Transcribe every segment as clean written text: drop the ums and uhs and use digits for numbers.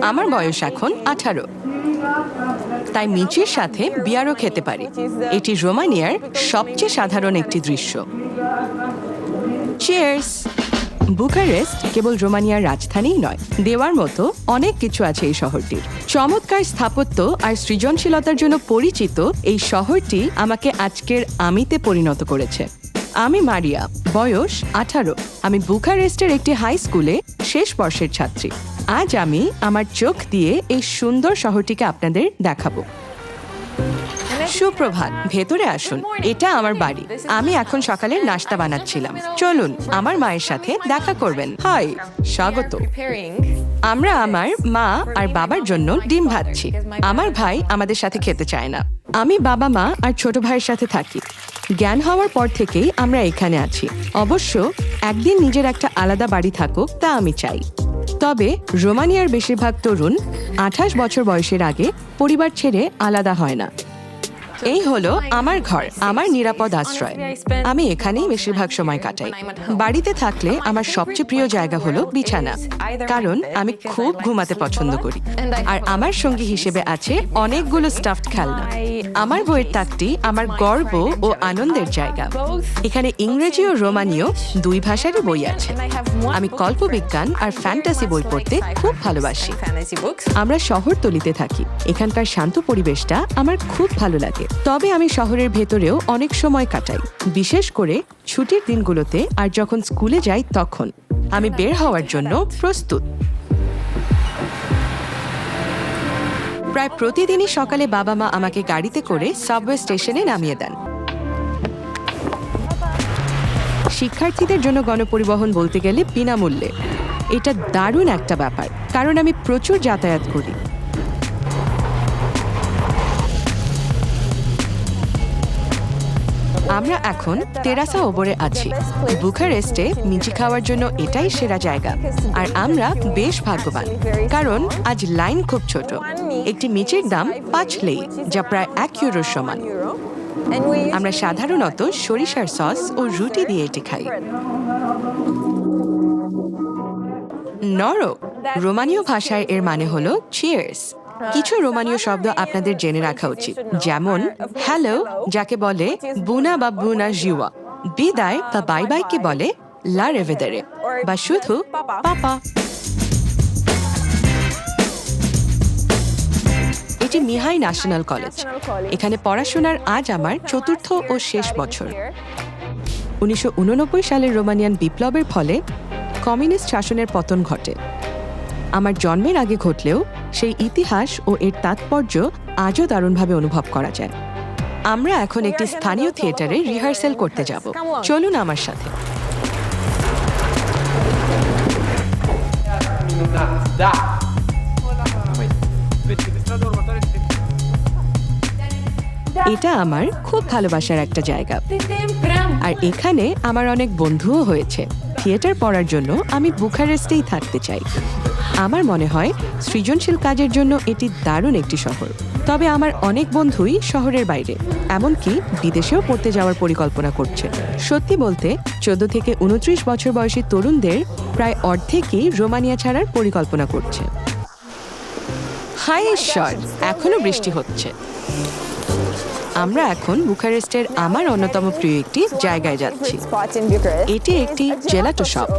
আমার বয়স এখন 18, তাই মিচির সাথে বিয়ারও খেতে পারি। এটি রোমানিয়ার সবচেয়ে সাধারণ একটি দৃশ্য। চিয়ার্স! বুখারেস্ট কেবল রোমানিয়ার রাজধানীই নয়, দেওয়ার মতো অনেক কিছু আছে এই শহরটির। চমৎকার স্থাপত্য আর সৃজনশীলতার জন্য পরিচিত এই শহরটি আমাকে আজকের আমিতে পরিণত করেছে। আমি মারিয়া, বয়স 18। আমি বুখারেস্টের একটি হাই স্কুলে শেষ বর্ষের ছাত্রী। আজ আমি আমার চোখ দিয়ে এই সুন্দর শহরটিকে আপনাদের দেখাবো। সুপ্রভাত, ভেতরে আসুন। এটা আমার বাড়ি। আমি এখন সকালের নাস্তা বানাচ্ছিলাম। চলুন আমার মায়ের সাথে দেখা করবেন। হাই, স্বাগত। আমরা আমার মা আর বাবার জন্য ডিম ভাজছি। আমার ভাই আমাদের সাথে খেতে চায় না। আমি বাবা, মা আর ছোট ভাইয়ের সাথে থাকি। জ্ঞান হওয়ার পর থেকেই আমরা এখানে আছি। অবশ্য একদিন নিজের একটা আলাদা বাড়ি থাকুক, তা আমি চাই। তবে রোমানিয়ার বেশিরভাগ তরুণ 28 বছর বয়সের আগে পরিবার ছেড়ে আলাদা হয় না। এই হলো আমার ঘর, আমার নিরাপদ আশ্রয়। আমি এখানেই বেশিরভাগ সময় কাটাই। বাড়িতে থাকলে আমার সবচেয়ে প্রিয় জায়গা হলো বিছানা, কারণ আমি খুব ঘুমাতে পছন্দ করি। আর আমার সঙ্গী হিসেবে আছে অনেকগুলো স্টাফড খেলনা। আমার বইয়ের তাকটি আমার গর্ব ও আনন্দের জায়গা। এখানে ইংরেজি ও রোমানীয় দুই ভাষারই বই আছে। আমি কল্পবিজ্ঞান আর ফ্যান্টাসি বই পড়তে খুব ভালোবাসি। আমরা শহরতলিতে থাকি। এখানকার শান্ত পরিবেশটা আমার খুব ভালো লাগে। তবে আমি শহরের ভেতরেও অনেক সময় কাটাই, বিশেষ করে ছুটির দিনগুলোতে। আর যখন স্কুলে যাই তখন আমি বের হওয়ার জন্য প্রস্তুত। প্রায় প্রতিদিনই সকালে বাবা মা আমাকে গাড়িতে করে সাবওয়ে স্টেশনে নামিয়ে দেন। শিক্ষার্থীদের জন্য গণপরিবহন বলতে গেলে বিনামূল্যে। এটা দারুণ একটা ব্যাপার, কারণ আমি প্রচুর যাতায়াত করি। আমরা এখন তেরাসা ওবরে আছি। বুখারেস্টে মিচি খাওয়ার জন্য এটাই সেরা জায়গা। আর আমরা বেশ ভাগ্যবান, কারণ আজ লাইন খুব ছোট। একটি মিচির দাম 5 লেই, যা প্রায় 1 ইউরোর সমান। আমরা সাধারণত সরিষার সস ও রুটি দিয়ে এটি খাই। নরো রোমানীয় ভাষায় এর মানে হলো চিয়ার্স। কিছু রোমানীয় শব্দ আপনাদের জেনে রাখা উচিত, যেমন হ্যালো, যাকে বলে বুনা বা বুনা জিওয়া। বিদায় বা বাই বাইকে বলে লা রেভেদেরে, বা শুধু পাপা। এটি মিহাই ন্যাশনাল কলেজ। এখানে পড়াশোনার আজ আমার 4র্থ ও শেষ বছর। 1989 সালের রোমানিয়ান বিপ্লবের ফলে কমিউনিস্ট শাসনের পতন ঘটে। আমার জন্মের আগে ঘটলেও সেই ইতিহাস ও এর তাৎপর্য আজও দারুণভাবে অনুভব করা যায়। আমরা এখন একটি স্থানীয় থিয়েটারে রিহার্সাল করতে যাব। চলুন আমার সাথে। এটা আমার খুব ভালোবাসার একটা জায়গা, আর এখানে আমার অনেক বন্ধুও হয়েছে। থিয়েটার পড়ার জন্য আমি বুখারেস্টেই থাকতে চাই। আমার মনে হয় সৃজনশীল কাজের জন্য এটি দারুণ একটি শহর। তবে আমার অনেক বন্ধুই শহরের বাইরে, এমনকি বিদেশেও পড়তে যাওয়ার পরিকল্পনা করছে। সত্যি বলতে 14 থেকে 29 বছর বয়সী তরুণদের প্রায় অর্ধেকই রোমানিয়া ছাড়ার পরিকল্পনা করছে। হাই ঈশ্বর, এখনো বৃষ্টি হচ্ছে। আমরা এখন বুখারেস্টের আমার অন্যতম প্রিয় একটি জায়গায় যাচ্ছি। এটি একটি জেলাটো শপ।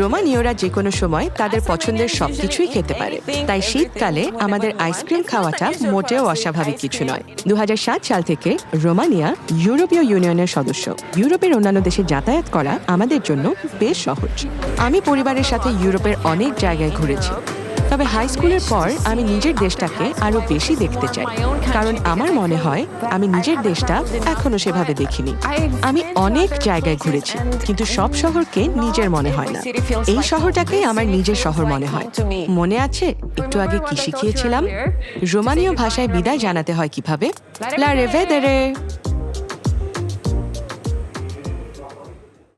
রোমানীয়রা যে কোনো সময় তাদের পছন্দের সবকিছুই খেতে পারে, তাই শীতকালে আমাদের আইসক্রিম খাওয়াটা মোটেও অস্বাভাবিক কিছু নয়। 2007 সাল থেকে রোমানিয়া ইউরোপীয় ইউনিয়নের সদস্য। ইউরোপের অন্যান্য দেশে যাতায়াত করা আমাদের জন্য বেশ সহজ। আমি পরিবারের সাথে ইউরোপের অনেক জায়গায় ঘুরেছি। তবে হাই স্কুলের পর আমি নিজের দেশটাকে আরো বেশি দেখতে চাই, কারণ আমার মনে হয় আমি নিজের দেশটা এখনো সেভাবে দেখিনি। আমি অনেক জায়গায় ঘুরেছি, কিন্তু সব শহরকে নিজের মনে হয় না। এই শহরটাকেই আমার নিজের শহর মনে হয়। মনে আছে একটু আগে কি শিখিয়েছিলাম? রোমানীয় ভাষায় বিদায় জানাতে হয় কিভাবে? লা রেভেদেরে।